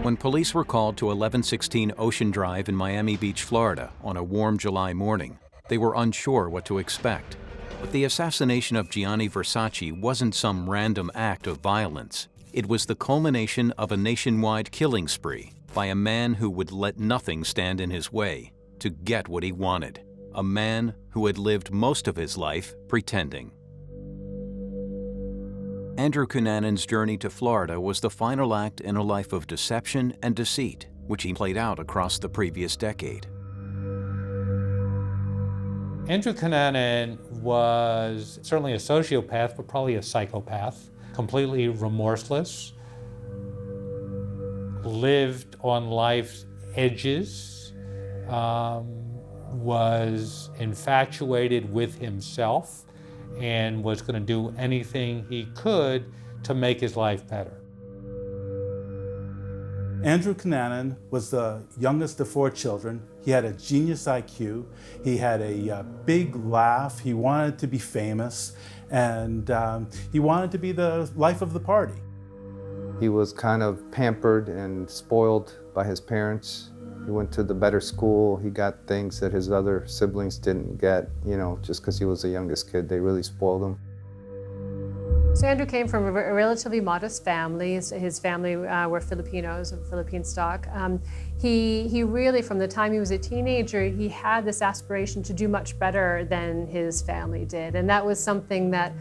When police were called to 1116 Ocean Drive in Miami Beach, Florida, on a warm July morning, they were unsure what to expect. But the assassination of Gianni Versace wasn't some random act of violence. It was the culmination of a nationwide killing spree by a man who would let nothing stand in his way to get what he wanted. A man who had lived most of his life pretending. Andrew Cunanan's journey to Florida was the final act in a life of deception and deceit, which he played out across the previous decade. Andrew Cunanan was certainly a sociopath, but probably a psychopath, completely remorseless, lived on life's edges, was infatuated with himself, and was going to do anything he could to make his life better. Andrew Cunanan was the youngest of 4 children. He had a genius IQ. He had a big laugh. He wanted to be famous, and he wanted to be the life of the party. He was kind of pampered and spoiled by his parents. He went to the better school. He got things that his other siblings didn't get, just because he was the youngest kid. They really spoiled him. So Andrew came from a relatively modest family. His family were Filipinos of Philippine stock. He really, from the time he was a teenager, he had this aspiration to do much better than his family did. And that was something that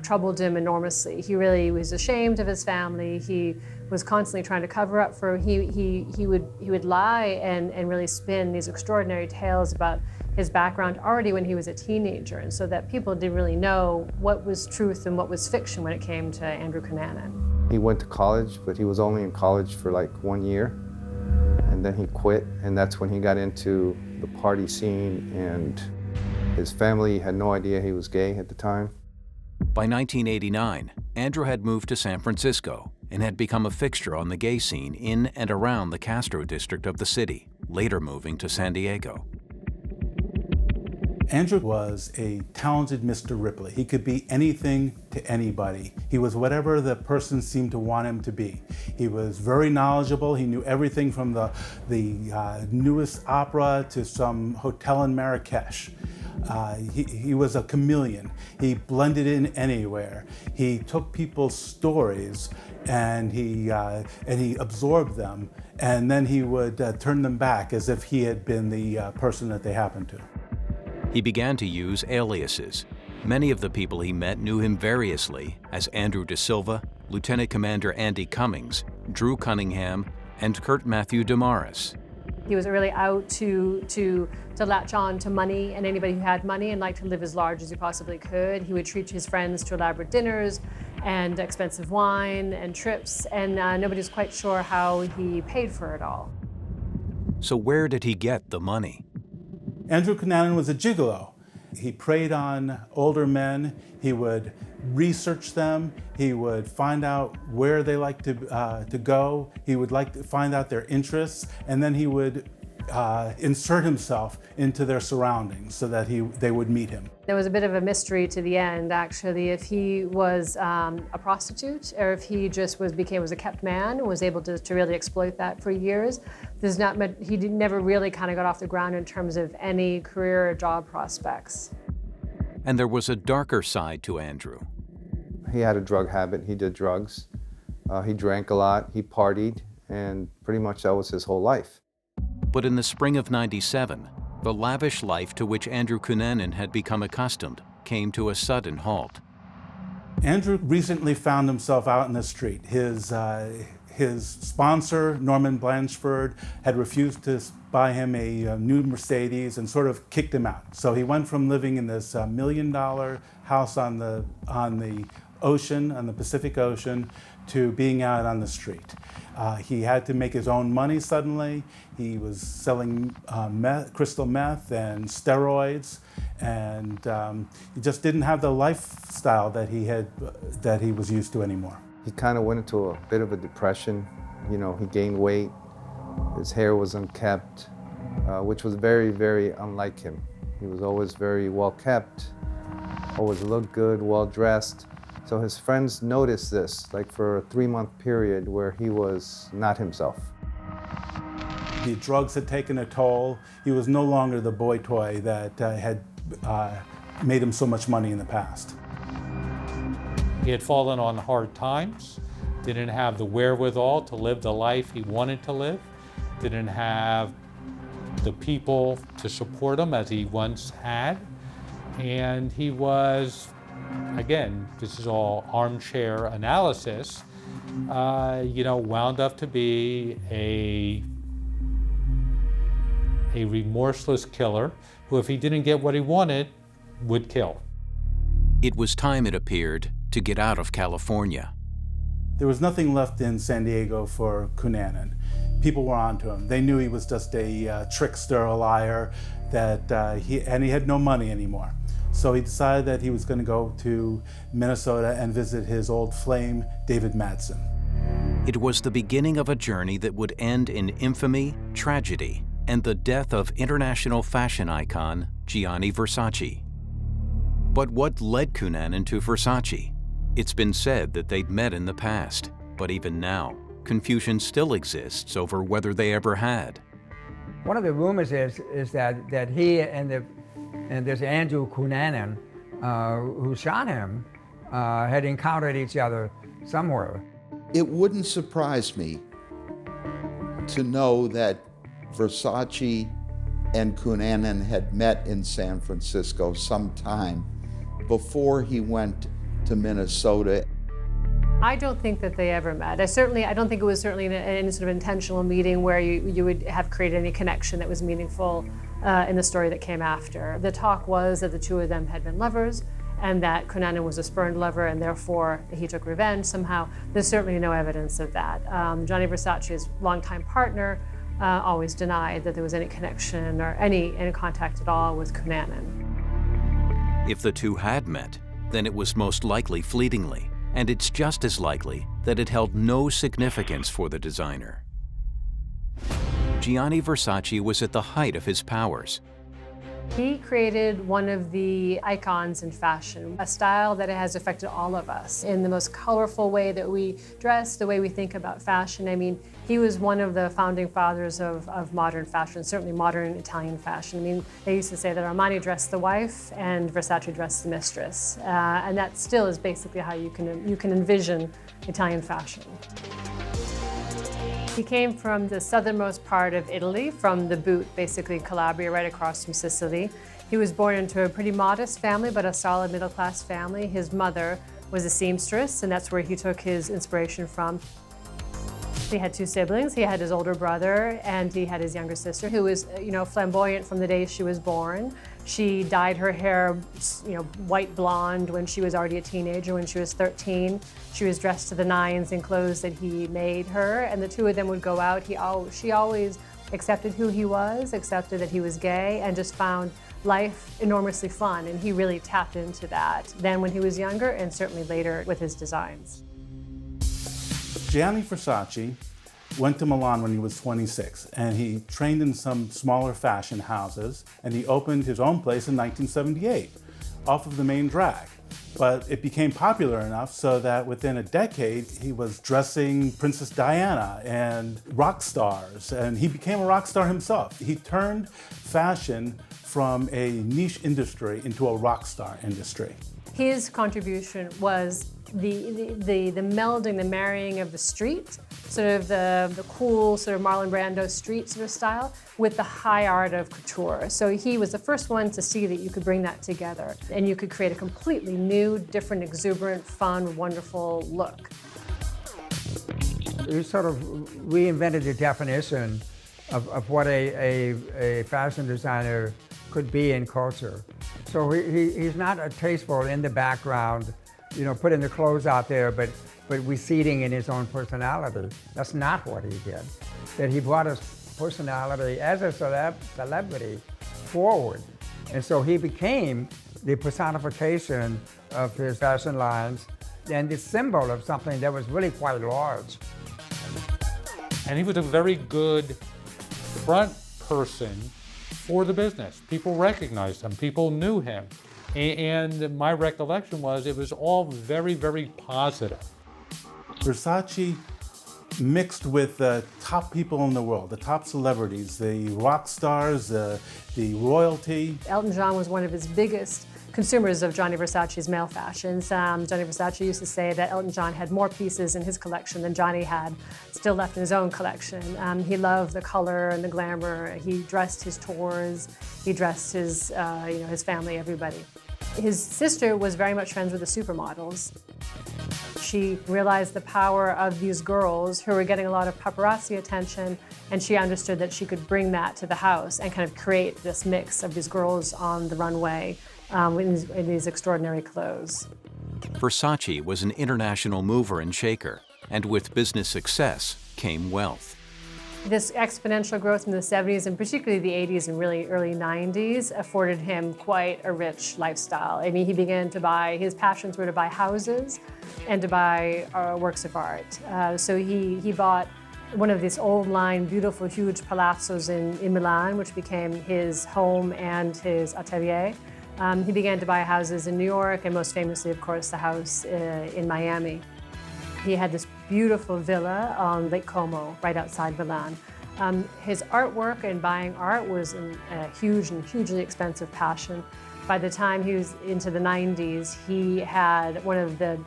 troubled him enormously. He really was ashamed of his family. He was constantly trying to cover up for him. He would lie and really spin these extraordinary tales about his background already when he was a teenager, and so that people didn't really know what was truth and what was fiction when it came to Andrew Cunanan. He went to college, but he was only in college for like 1 year, and then he quit, and that's when he got into the party scene, and his family had no idea he was gay at the time. By 1989, Andrew had moved to San Francisco and had become a fixture on the gay scene in and around the Castro district of the city, later moving to San Diego. Andrew was a talented Mr. Ripley. He could be anything to anybody. He was whatever the person seemed to want him to be. He was very knowledgeable. He knew everything from the newest opera to some hotel in Marrakesh. He was a chameleon. He blended in anywhere. He took people's stories and he absorbed them, and then he would turn them back as if he had been the person that they happened to. He began to use aliases. Many of the people he met knew him variously as Andrew De Silva, Lieutenant Commander Andy Cummings, Drew Cunningham, and Kurt Matthew Damaris. He was really out to latch on to money and anybody who had money and liked to live as large as he possibly could. He would treat his friends to elaborate dinners and expensive wine and trips, and nobody's quite sure how he paid for it all. So where did he get the money? Andrew Cunanan was a gigolo. He preyed on older men. He would research them. He would find out where they liked to go. He would like to find out their interests, and then he would insert himself into their surroundings so that they would meet him. There was a bit of a mystery to the end, actually, if he was a prostitute or if he just was a kept man and was able to really exploit that for years. He never really kind of got off the ground in terms of any career or job prospects. And there was a darker side to Andrew. He had a drug habit. He did drugs. He drank a lot. He partied, and pretty much that was his whole life. But in the spring of '97, the lavish life to which Andrew Cunanan had become accustomed came to a sudden halt. Andrew recently found himself out in the street. His sponsor, Norman Blanchford, had refused to buy him a new Mercedes and sort of kicked him out. So he went from living in this $1 million house on the ocean, on the Pacific Ocean, to being out on the street. He had to make his own money suddenly. He was selling crystal meth and steroids, and he just didn't have the lifestyle that he was used to anymore. He kind of went into a bit of a depression. He gained weight. His hair was unkempt, which was very, very unlike him. He was always very well kept, always looked good, well dressed. So his friends noticed this, like for a 3-month period where he was not himself. The drugs had taken a toll. He was no longer the boy toy that had made him so much money in the past. He had fallen on hard times, didn't have the wherewithal to live the life he wanted to live, didn't have the people to support him as he once had, and he was, again, this is all armchair analysis, wound up to be a remorseless killer who, if he didn't get what he wanted, would kill. It was time, it appeared, to get out of California. There was nothing left in San Diego for Cunanan. People were onto him. They knew he was just a trickster, a liar, that he had no money anymore. So he decided that he was going to go to Minnesota and visit his old flame, David Madsen. It was the beginning of a journey that would end in infamy, tragedy, and the death of international fashion icon Gianni Versace. But what led Cunanan to Versace? It's been said that they'd met in the past, but even now, confusion still exists over whether they ever had. One of the rumors is that he and there's Andrew Cunanan, who shot him, had encountered each other somewhere. It wouldn't surprise me to know that Versace and Cunanan had met in San Francisco sometime before he went to Minnesota. I don't think that they ever met. I don't think it was certainly any sort of intentional meeting where you would have created any connection that was meaningful in the story that came after. The talk was that the two of them had been lovers and that Cunanan was a spurned lover and therefore he took revenge somehow. There's certainly no evidence of that. Gianni Versace's longtime partner always denied that there was any connection or any contact at all with Cunanan. If the two had met, then it was most likely fleetingly, and it's just as likely that it held no significance for the designer. Gianni Versace was at the height of his powers. He created one of the icons in fashion, a style that has affected all of us in the most colorful way that we dress, the way we think about fashion. I mean, he was one of the founding fathers of modern fashion, certainly modern Italian fashion. I mean, they used to say that Armani dressed the wife and Versace dressed the mistress. And that still is basically how you can envision Italian fashion. He came from the southernmost part of Italy, from the Boot, basically Calabria, right across from Sicily. He was born into a pretty modest family, but a solid middle-class family. His mother was a seamstress, and that's where he took his inspiration from. He had two siblings. He had his older brother, and he had his younger sister, who was, flamboyant from the day she was born. She dyed her hair, white blonde when she was already a teenager, when she was 13. She was dressed to the nines in clothes that he made her, and the two of them would go out. She always accepted who he was, accepted that he was gay, and just found life enormously fun, and he really tapped into that then when he was younger, and certainly later with his designs. Gianni Versace went to Milan when he was 26, and he trained in some smaller fashion houses, and he opened his own place in 1978 off of the main drag. But it became popular enough so that within a decade, he was dressing Princess Diana and rock stars, and he became a rock star himself. He turned fashion from a niche industry into a rock star industry. His contribution was the melding, the marrying of the street, sort of the cool sort of Marlon Brando street sort of style with the high art of couture. So he was the first one to see that you could bring that together and you could create a completely new, different, exuberant, fun, wonderful look. He sort of reinvented the definition of what a fashion designer could be in culture. So he's not a tasteful in the background, putting the clothes out there, but receding in his own personality. That's not what he did. That he brought his personality as a celebrity forward. And so he became the personification of his fashion lines and the symbol of something that was really quite large. And he was a very good front person for the business. People recognized him, people knew him. And my recollection was it was all very, very positive. Versace mixed with the top people in the world, the top celebrities, the rock stars, the royalty. Elton John was one of his biggest consumers of Gianni Versace's male fashions. Gianni Versace used to say that Elton John had more pieces in his collection than Gianni had still left in his own collection. He loved the color and the glamour. He dressed his tours. He dressed his, his family, everybody. His sister was very much friends with the supermodels. She realized the power of these girls who were getting a lot of paparazzi attention, and she understood that she could bring that to the house and kind of create this mix of these girls on the runway in these extraordinary clothes. Versace was an international mover and shaker, and with business success came wealth. This exponential growth in the 70s and particularly the 80s and really early 90s afforded him quite a rich lifestyle. I mean, he began to buy, his passions were to buy houses and to buy works of art. So he bought one of these old line, beautiful, huge palazzos in Milan, which became his home and his atelier. He began to buy houses in New York, and most famously, of course, the house in Miami. He had this beautiful villa on Lake Como, right outside Milan. His artwork and buying art was a huge and hugely expensive passion. By the time he was into the 90s, he had one of the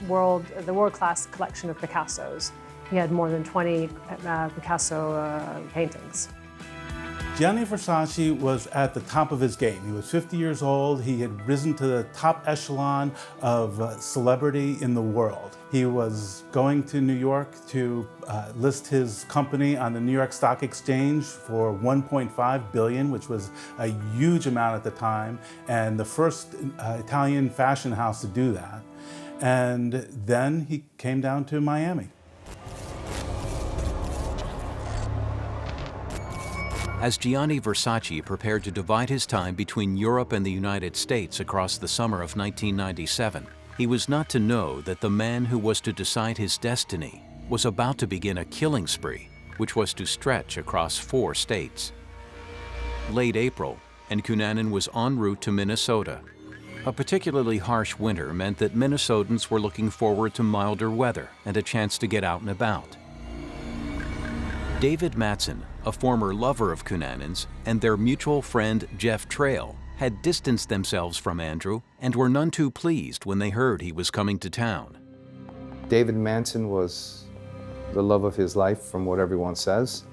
world-class collection of Picassos. He had more than 20 Picasso paintings. Gianni Versace was at the top of his game. He was 50 years old. He had risen to the top echelon of celebrity in the world. He was going to New York to list his company on the New York Stock Exchange for $1.5 billion, which was a huge amount at the time, and the first Italian fashion house to do that. And then he came down to Miami. As Gianni Versace prepared to divide his time between Europe and the United States across the summer of 1997, he was not to know that the man who was to decide his destiny was about to begin a killing spree, which was to stretch across 4 states. Late April, and Cunanan was en route to Minnesota. A particularly harsh winter meant that Minnesotans were looking forward to milder weather and a chance to get out and about. David Mattson, a former lover of Cunanan's, and their mutual friend Jeff Trail had distanced themselves from Andrew and were none too pleased when they heard he was coming to town. David Mattson was the love of his life, from what everyone says,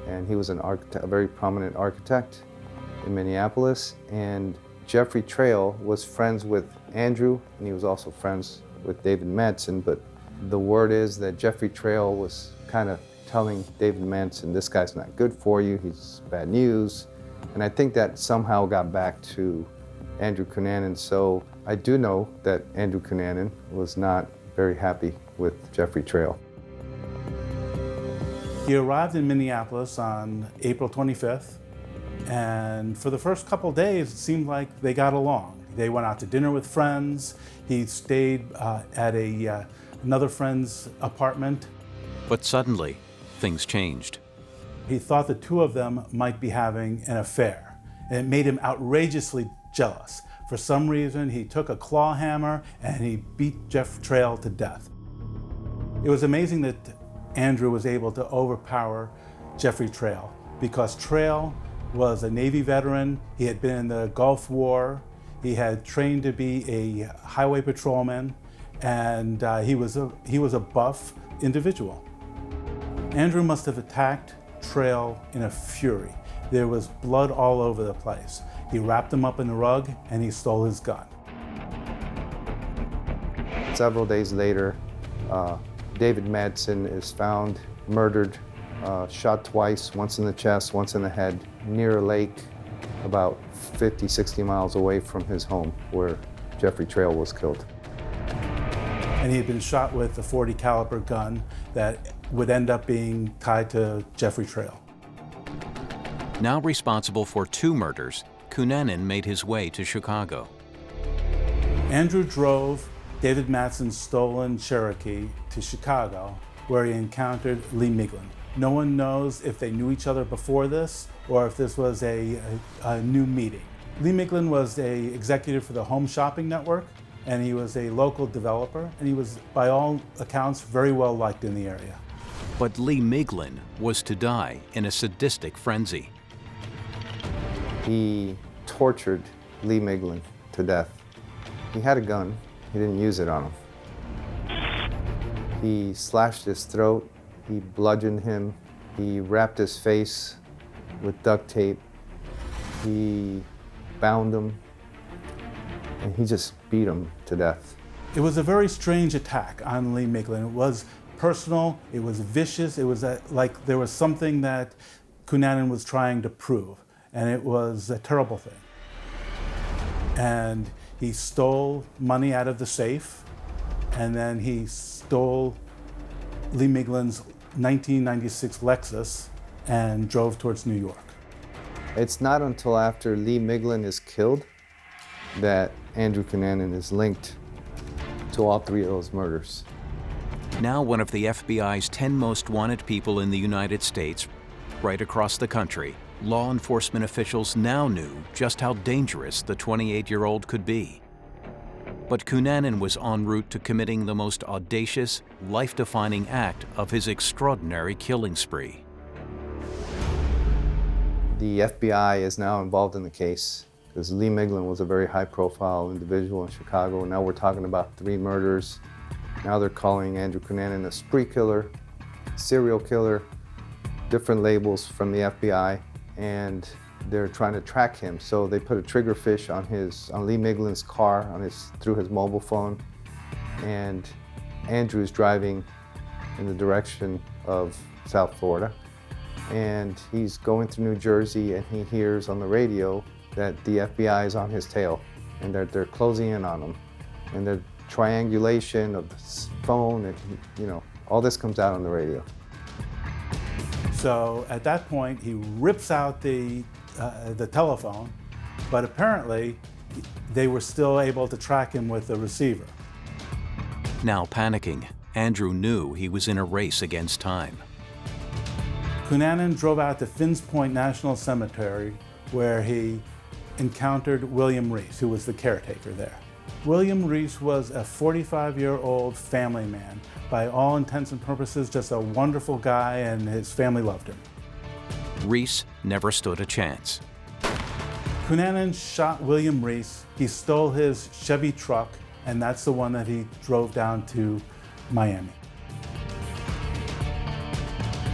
and he was an architect, a very prominent architect in Minneapolis. And Jeffrey Trail was friends with Andrew, and he was also friends with David Mattson. But the word is that Jeffrey Trail was kind of telling David Mattson, this guy's not good for you, he's bad news. And I think that somehow got back to Andrew Cunanan. So I do know that Andrew Cunanan was not very happy with Jeffrey Trail. He arrived in Minneapolis on April 25th, and for the first couple days, it seemed like they got along. They went out to dinner with friends. He stayed at another friend's apartment. But suddenly, things changed. He thought the two of them might be having an affair, and it made him outrageously jealous. For some reason, he took a claw hammer and he beat Jeff Trail to death. It was amazing that Andrew was able to overpower Jeffrey Trail, because Trail was a Navy veteran. He had been in the Gulf War. He had trained to be a highway patrolman, and he was a buff individual. Andrew must have attacked Trail in a fury. There was blood all over the place. He wrapped him up in a rug and he stole his gun. Several days later, David Mattson is found murdered, shot twice, once in the chest, once in the head, near a lake about 50, 60 miles away from his home where Jeffrey Trail was killed. And he had been shot with a .40 caliber gun that would end up being tied to Jeffrey Trail. Now responsible for 2 murders, Cunanan made his way to Chicago. Andrew drove David Mattson's stolen Cherokee to Chicago, where he encountered Lee Miglin. No one knows if they knew each other before this or if this was a new meeting. Lee Miglin was an executive for the Home Shopping Network, and he was a local developer, and he was, by all accounts, very well liked in the area. But Lee Miglin was to die in a sadistic frenzy. He tortured Lee Miglin to death. He had a gun. He didn't use it on him. He slashed his throat. He bludgeoned him. He wrapped his face with duct tape. He bound him. And he just beat him to death. It was a very strange attack on Lee Miglin. It was personal, it was vicious, it was like there was something that Cunanan was trying to prove, and it was a terrible thing. And he stole money out of the safe, and then he stole Lee Miglin's 1996 Lexus and drove towards New York. It's not until after Lee Miglin is killed that Andrew Cunanan is linked to all three of those murders. Now one of the FBI's 10 most wanted people in the United States, right across the country, law enforcement officials now knew just how dangerous the 28-year-old could be. But Cunanan was en route to committing the most audacious, life-defining act of his extraordinary killing spree. The FBI is now involved in the case because Lee Miglin was a very high-profile individual in Chicago. Now we're talking about 3 murders. Now they're calling Andrew Cunanan a spree killer, serial killer, different labels from the FBI, and they're trying to track him. So they put a trigger fish on Lee Miglin's car through his mobile phone, and Andrew's driving in the direction of South Florida, and he's going through New Jersey, and he hears on the radio that the FBI is on his tail, and they're closing in on him, and the triangulation of the phone, and all this comes out on the radio. So at that point, he rips out the telephone, but apparently they were still able to track him with the receiver. Now panicking, Andrew knew he was in a race against time. Cunanan drove out to Finns Point National Cemetery, where he encountered William Reese, who was the caretaker there. William Reese was a 45-year-old family man. By all intents and purposes, just a wonderful guy, and his family loved him. Reese never stood a chance. Cunanan shot William Reese. He stole his Chevy truck, and that's the one that he drove down to Miami.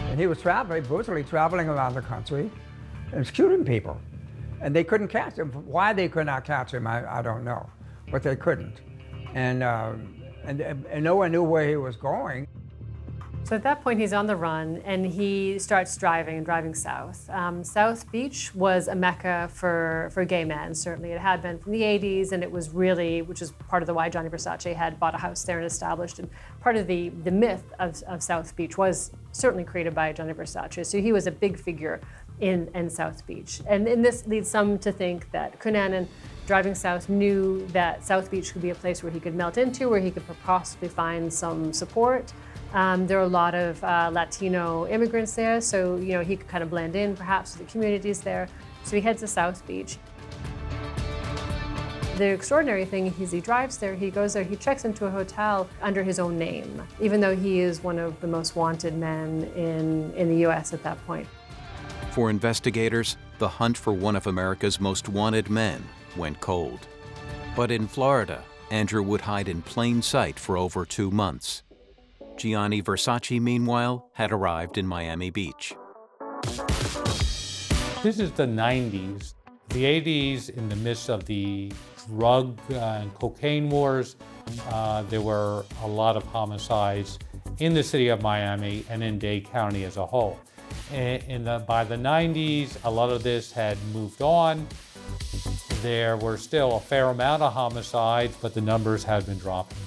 And he was brutally traveling around the country and shooting people. And they couldn't catch him. Why they could not catch him, I don't know. But they couldn't. And no one knew where he was going. So at that point, he's on the run, and he starts driving south. South Beach was a mecca for gay men, certainly. It had been from the 80s, and it was really, which is part of the why Gianni Versace had bought a house there and established. And part of the myth of South Beach was certainly created by Gianni Versace. So he was a big figure in South Beach. And this leads some to think that Cunanan, driving south, knew that South Beach could be a place where he could melt into, where he could possibly find some support. There are a lot of Latino immigrants there, so he could kind of blend in perhaps with the communities there. So he heads to South Beach. The extraordinary thing is he drives there, he goes there, he checks into a hotel under his own name, even though he is one of the most wanted men in the US at that point. For investigators, the hunt for one of America's most wanted men went cold. But in Florida, Andrew would hide in plain sight for over 2 months. Gianni Versace, meanwhile, had arrived in Miami Beach. This is the 90s. The 80s, in the midst of the drug and cocaine wars, there were a lot of homicides in the city of Miami and in Dade County as a whole. By the 90s, a lot of this had moved on. There were still a fair amount of homicides, but the numbers had been dropping.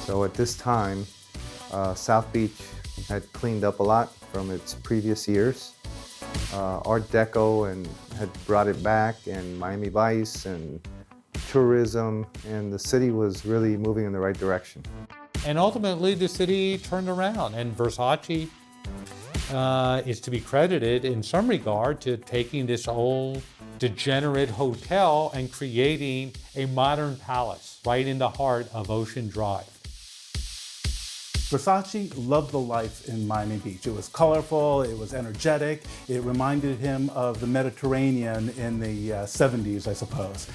So at this time, South Beach had cleaned up a lot from its previous years. Art Deco and had brought it back, and Miami Vice and tourism, and the city was really moving in the right direction. And ultimately, the city turned around, and Versace is to be credited in some regard to taking this old degenerate hotel and creating a modern palace right in the heart of Ocean Drive. Versace loved the life in Miami Beach. It was colorful, it was energetic, it reminded him of the Mediterranean in the 70s, I suppose.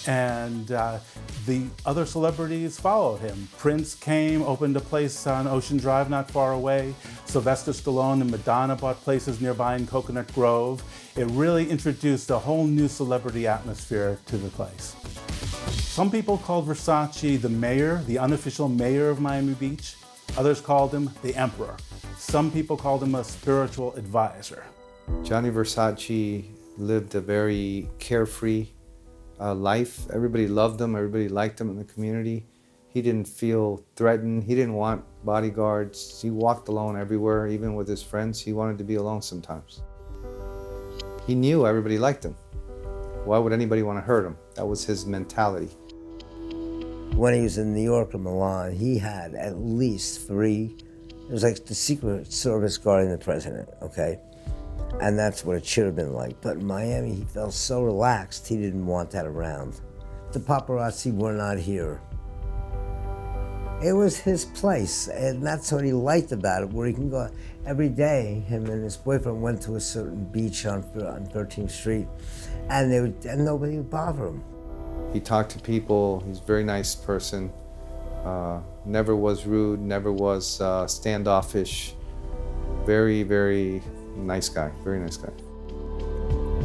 And the other celebrities followed him. Prince came, opened a place on Ocean Drive not far away. Sylvester Stallone and Madonna bought places nearby in Coconut Grove. It really introduced a whole new celebrity atmosphere to the place. Some people called Versace the mayor, the unofficial mayor of Miami Beach. Others called him the emperor. Some people called him a spiritual advisor. Gianni Versace lived a very carefree life. Everybody loved him, everybody liked him in the community. He didn't feel threatened, he didn't want bodyguards. He walked alone everywhere, even with his friends. He wanted to be alone sometimes. He knew everybody liked him. Why would anybody want to hurt him? That was his mentality. When he was in New York or Milan, he had at least 3. It was like the Secret Service guarding the president, okay? And that's what it should have been like. But in Miami, he felt so relaxed, he didn't want that around. The paparazzi were not here. It was his place, and that's what he liked about it, where he can go every day. Him and his boyfriend went to a certain beach on 13th Street, and nobody would bother him. He talked to people, he's a very nice person, never was rude, never was standoffish. Very, very nice guy, very nice guy.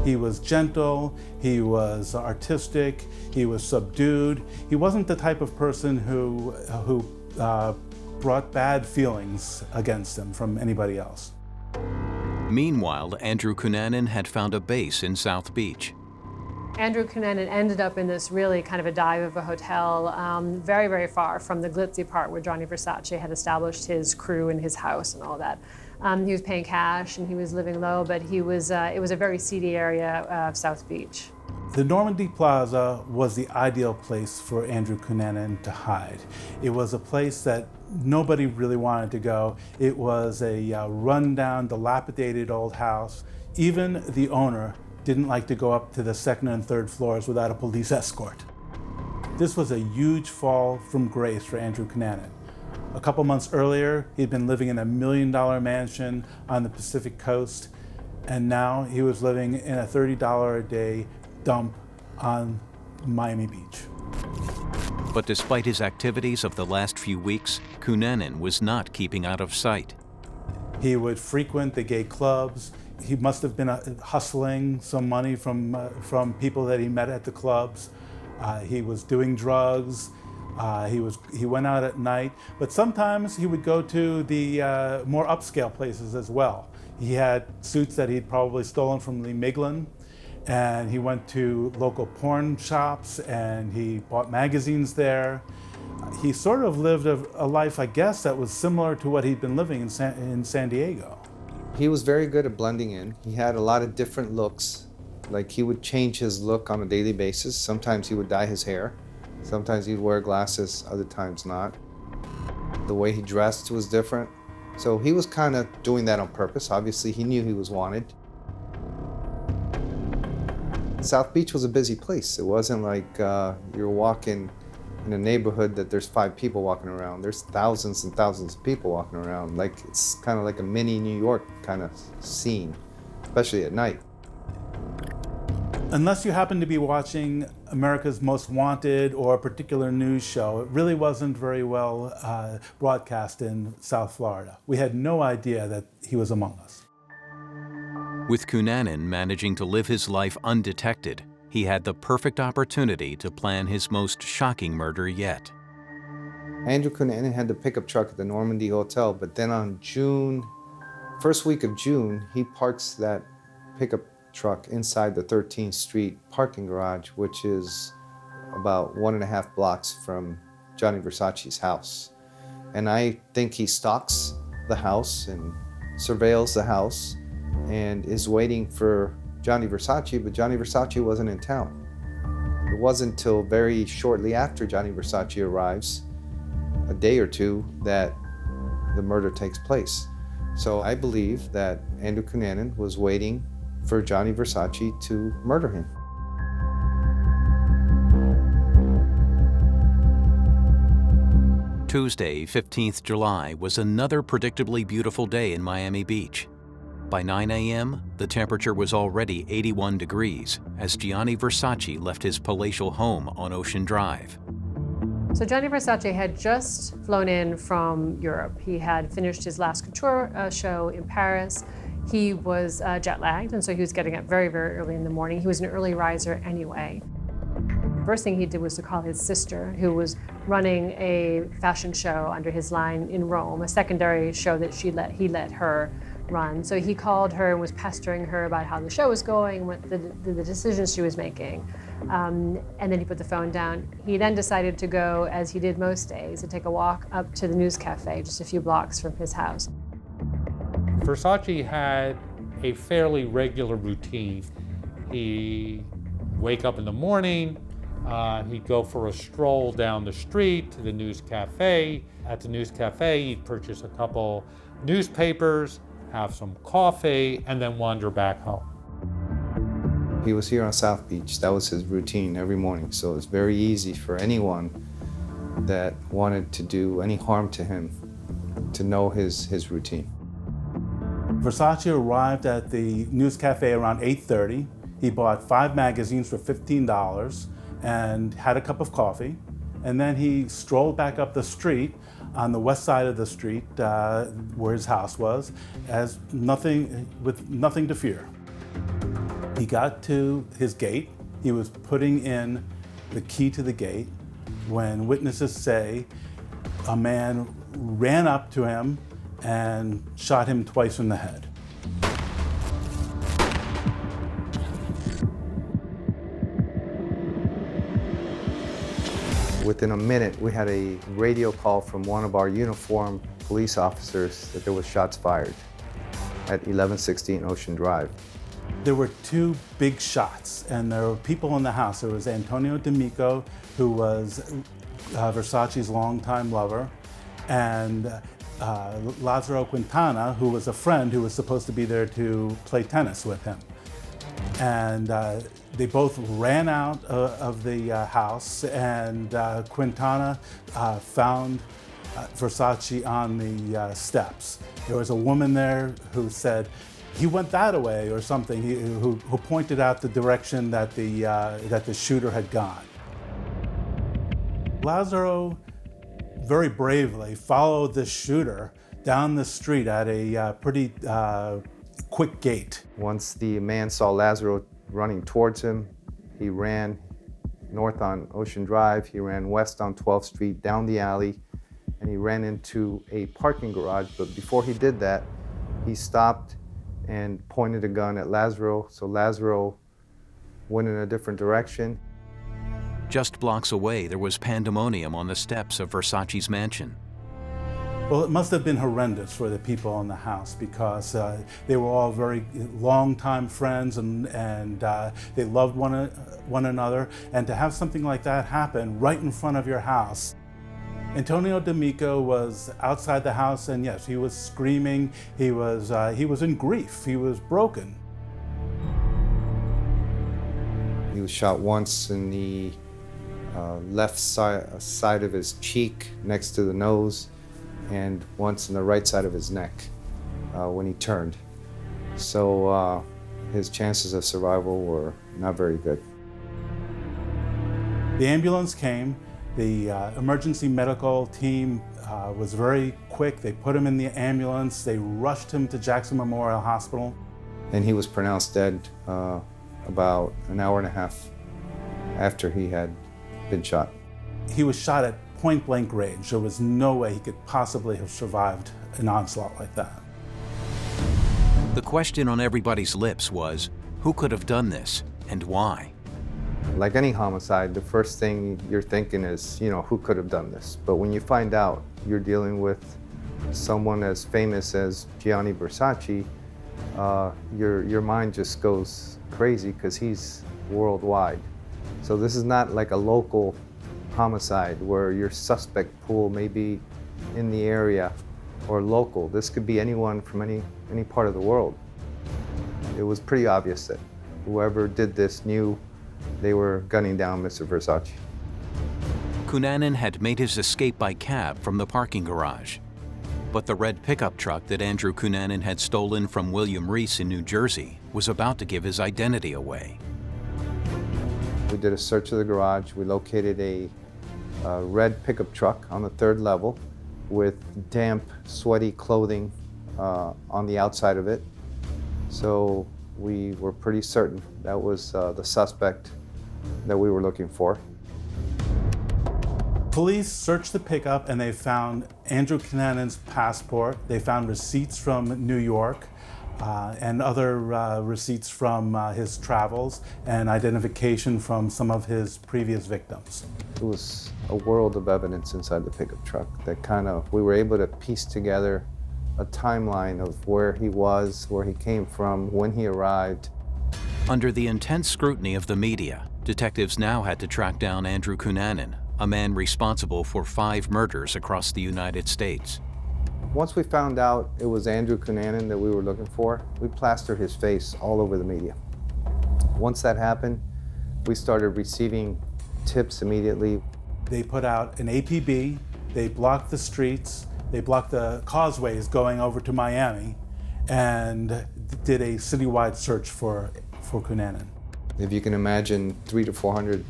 He was gentle, he was artistic, he was subdued. He wasn't the type of person who brought bad feelings against him from anybody else. Meanwhile, Andrew Cunanan had found a base in South Beach. Andrew Cunanan ended up in this really kind of a dive of a hotel, very, very far from the glitzy part where Gianni Versace had established his crew and his house and all that. He was paying cash and he was living low, but it was a very seedy area of South Beach. The Normandy Plaza was the ideal place for Andrew Cunanan to hide. It was a place that nobody really wanted to go. It was a rundown, dilapidated old house. Even the owner didn't like to go up to the 2nd and 3rd floors without a police escort. This was a huge fall from grace for Andrew Cunanan. A couple months earlier, he'd been living in a $1 million mansion on the Pacific coast, and now he was living in a $30 a day dump on Miami Beach. But despite his activities of the last few weeks, Cunanan was not keeping out of sight. He would frequent the gay clubs. He must have been hustling some money from people that he met at the clubs. He was doing drugs. He went out at night, but sometimes he would go to the more upscale places as well. He had suits that he'd probably stolen from Lee Miglin, and he went to local porn shops and he bought magazines there. He sort of lived a life, I guess, that was similar to what he'd been living in San Diego. He was very good at blending in. He had a lot of different looks. Like, he would change his look on a daily basis. Sometimes he would dye his hair. Sometimes he'd wear glasses, other times not. The way he dressed was different. So he was kind of doing that on purpose. Obviously, he knew he was wanted. South Beach was a busy place. It wasn't like you're walking in a neighborhood that there's 5 people walking around. There's thousands and thousands of people walking around. Like, it's kind of like a mini New York kind of scene, especially at night. Unless you happen to be watching America's Most Wanted or a particular news show, it really wasn't very well broadcast in South Florida. We had no idea that he was among us. With Cunanan managing to live his life undetected, he had the perfect opportunity to plan his most shocking murder yet. Andrew Cunanan had the pickup truck at the Normandy Hotel, but then on first week of June, he parks that pickup truck inside the 13th Street parking garage, which is about 1.5 blocks from Gianni Versace's house. And I think he stalks the house and surveils the house and is waiting for Gianni Versace, but Gianni Versace wasn't in town. It wasn't until very shortly after Gianni Versace arrives, a day or two, that the murder takes place. So I believe that Andrew Cunanan was waiting for Gianni Versace to murder him. Tuesday, 15th July, was another predictably beautiful day in Miami Beach. By 9 a.m., the temperature was already 81 degrees as Gianni Versace left his palatial home on Ocean Drive. So Gianni Versace had just flown in from Europe. He had finished his last couture show in Paris. He was jet lagged, and so he was getting up very, very early in the morning. He was an early riser anyway. First thing he did was to call his sister, who was running a fashion show under his line in Rome, a secondary show that he let her run. So he called her and was pestering her about how the show was going, what the decisions she was making. And then he put the phone down. He then decided to go, as he did most days, to take a walk up to the news cafe, just a few blocks from his house. Versace had a fairly regular routine. He'd wake up in the morning, he'd go for a stroll down the street to the news cafe. At the news cafe, he'd purchase a couple newspapers, have some coffee, and then wander back home. He was here on South Beach. That was his routine every morning. So it's very easy for anyone that wanted to do any harm to him to know his routine. Versace arrived at the news cafe around 8:30. He bought 5 magazines for $15 and had a cup of coffee. And then he strolled back up the street on the west side of the street where his house was, with nothing to fear. He got to his gate. He was putting in the key to the gate when witnesses say a man ran up to him and shot him twice in the head. Within a minute, we had a radio call from one of our uniformed police officers that there was shots fired at 1116 Ocean Drive. There were 2 big shots, and there were people in the house. There was Antonio D'Amico, who was Versace's longtime lover, and Lázaro Quintana, who was a friend who was supposed to be there to play tennis with him. And they both ran out of the house, and Quintana found Versace on the steps. There was a woman there who said, "He went that way," or something, who pointed out the direction that the shooter had gone. Lázaro very bravely followed the shooter down the street at a pretty quick gait. Once the man saw Lázaro running towards him, he ran north on Ocean Drive, he ran west on 12th Street, down the alley, and he ran into a parking garage. But before he did that, he stopped and pointed a gun at Lázaro, so Lázaro went in a different direction. Just blocks away, there was pandemonium on the steps of Versace's mansion. Well, it must have been horrendous for the people in the house because they were all very long-time friends and they loved one another. And to have something like that happen right in front of your house. Antonio D'Amico was outside the house, and yes, he was screaming. He was in grief. He was broken. He was shot once in the left side of his cheek next to the nose, and once in the right side of his neck when he turned. So his chances of survival were not very good. The ambulance came. The emergency medical team was very quick. They put him in the ambulance. They rushed him to Jackson Memorial Hospital. And he was pronounced dead about an hour and a half after he had been shot. He was shot at point-blank range. There was no way he could possibly have survived an onslaught like that. The question on everybody's lips was, who could have done this and why? Like any homicide, the first thing you're thinking is, who could have done this? But when you find out you're dealing with someone as famous as Gianni Versace, your mind just goes crazy because he's worldwide. So this is not like a local homicide where your suspect pool may be in the area or local. This could be anyone from any part of the world. It was pretty obvious that whoever did this knew they were gunning down Mr. Versace. Cunanan had made his escape by cab from the parking garage. But the red pickup truck that Andrew Cunanan had stolen from William Reese in New Jersey was about to give his identity away. We did a search of the garage. We located a red pickup truck on the 3rd level with damp, sweaty clothing on the outside of it. So we were pretty certain that was the suspect that we were looking for. Police searched the pickup and they found Andrew Cunanan's passport. They found receipts from New York and other receipts from his travels and identification from some of his previous victims. It was a world of evidence inside the pickup truck that we were able to piece together a timeline of where he was, where he came from, when he arrived. Under the intense scrutiny of the media, detectives now had to track down Andrew Cunanan, a man responsible for 5 murders across the United States. Once we found out it was Andrew Cunanan that we were looking for, we plastered his face all over the media. Once that happened, we started receiving tips immediately. They put out an APB, they blocked the streets, they blocked the causeways going over to Miami, and did a citywide search for Cunanan. If you can imagine 300 to 400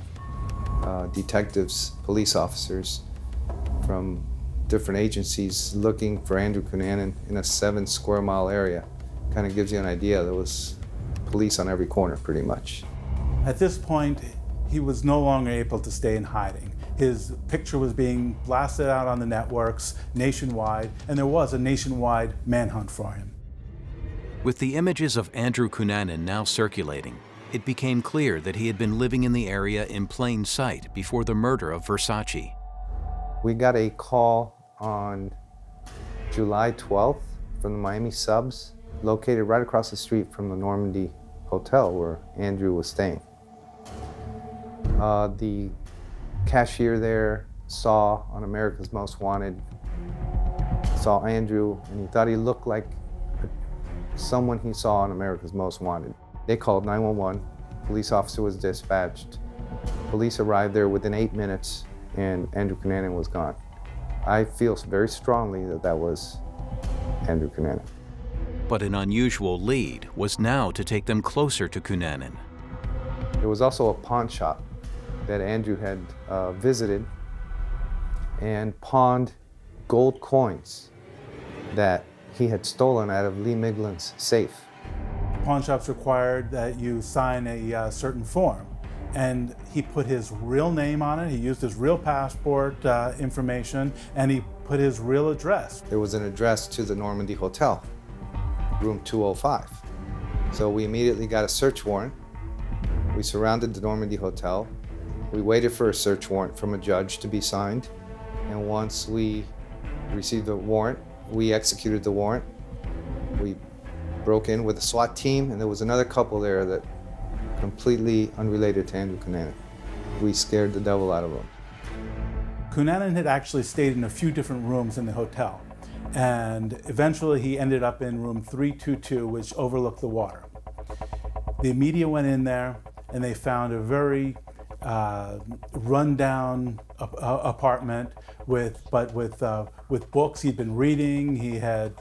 detectives, police officers from different agencies looking for Andrew Cunanan in a 7-square-mile area, kind of gives you an idea. There was police on every corner, pretty much. At this point, he was no longer able to stay in hiding. His picture was being blasted out on the networks nationwide, and there was a nationwide manhunt for him. With the images of Andrew Cunanan now circulating, it became clear that he had been living in the area in plain sight before the murder of Versace. We got a call on July 12th from the Miami Subs, located right across the street from the Normandy Hotel where Andrew was staying. The cashier there saw on America's Most Wanted, saw Andrew, and he thought he looked like someone he saw on America's Most Wanted. They called 911, police officer was dispatched. Police arrived there within 8 minutes and Andrew Cunanan was gone. I feel very strongly that that was Andrew Cunanan. But an unusual lead was now to take them closer to Cunanan. There was also a pawn shop that Andrew had visited and pawned gold coins that he had stolen out of Lee Miglin's safe. Pawn shops required that you sign a certain form, and he put his real name on it. He used his real passport information, and he put his real address. There was an address to the Normandy Hotel, room 205. So we immediately got a search warrant. We surrounded the Normandy Hotel. We waited for a search warrant from a judge to be signed. And once we received the warrant, we executed the warrant. We broke in with a SWAT team, and there was another couple there that completely unrelated to Andrew Cunanan. We scared the devil out of them. Cunanan had actually stayed in a few different rooms in the hotel, and eventually he ended up in room 322, which overlooked the water. The media went in there, and they found a very rundown apartment with books he'd been reading. He had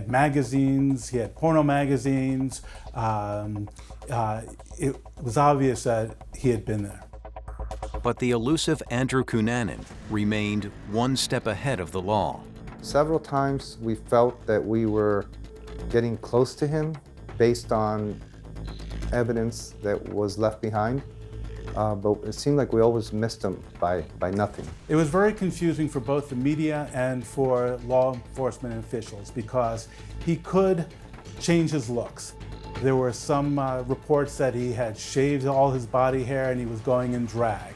magazines. He had porno magazines. It was obvious that he had been there. But the elusive Andrew Cunanan remained one step ahead of the law. Several times we felt that we were getting close to him based on evidence that was left behind. But it seemed like we always missed him by nothing. It was very confusing for both the media and for law enforcement officials because he could change his looks. There were some reports that he had shaved all his body hair and he was going in drag.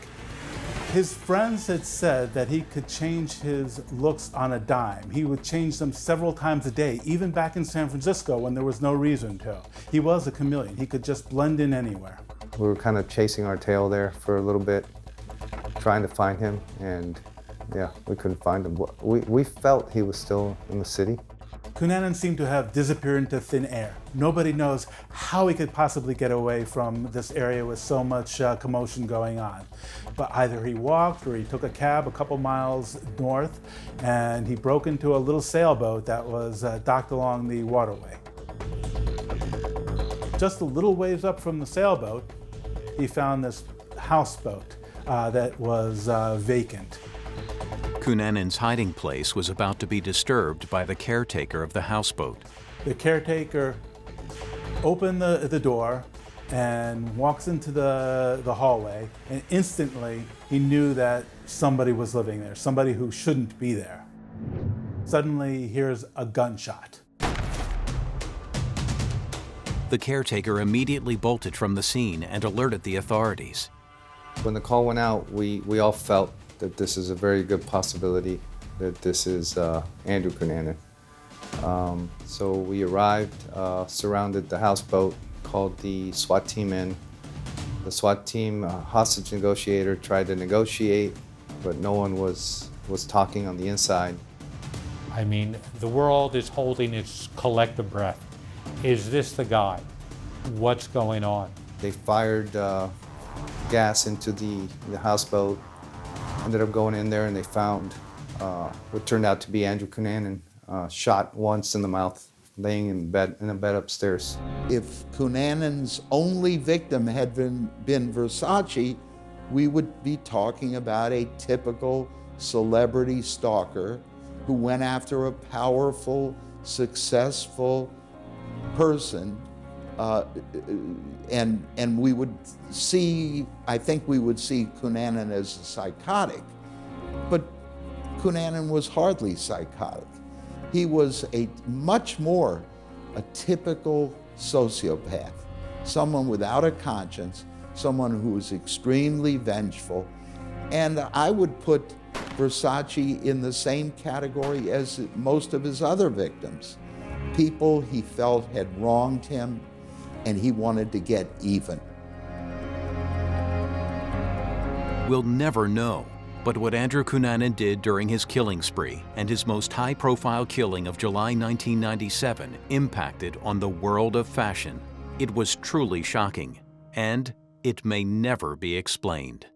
His friends had said that he could change his looks on a dime. He would change them several times a day, even back in San Francisco when there was no reason to. He was a chameleon. He could just blend in anywhere. We were kind of chasing our tail there for a little bit, trying to find him, and yeah, we couldn't find him. We felt he was still in the city. Cunanan seemed to have disappeared into thin air. Nobody knows how he could possibly get away from this area with so much commotion going on. But either he walked or he took a cab a couple miles north and he broke into a little sailboat that was docked along the waterway. Just a little ways up from the sailboat, he found this houseboat that was vacant. Cunanan's hiding place was about to be disturbed by the caretaker of the houseboat. The caretaker opened the door and walks into the hallway, and instantly he knew that somebody was living there, somebody who shouldn't be there. Suddenly he hears a gunshot. The caretaker immediately bolted from the scene and alerted the authorities. When the call went out, we all felt that this is a very good possibility that this is Andrew Cunanan. So we arrived, surrounded the houseboat, called the SWAT team in. The SWAT team hostage negotiator tried to negotiate, but no one was talking on the inside. I mean, the world is holding its collective breath. Is this the guy? What's going on? They fired gas into the houseboat, ended up going in there, and they found what turned out to be Andrew Cunanan, shot once in the mouth, laying in a bed upstairs. If Cunanan's only victim had been Versace, we would be talking about a typical celebrity stalker who went after a powerful, successful person, and we would see, I think we would see Cunanan as a psychotic, but Cunanan was hardly psychotic. He was much more a typical sociopath, someone without a conscience, someone who was extremely vengeful, and I would put Versace in the same category as most of his other victims. People he felt had wronged him, and he wanted to get even. We'll never know, but what Andrew Cunanan did during his killing spree and his most high-profile killing of July 1997 impacted on the world of fashion. It was truly shocking, and it may never be explained.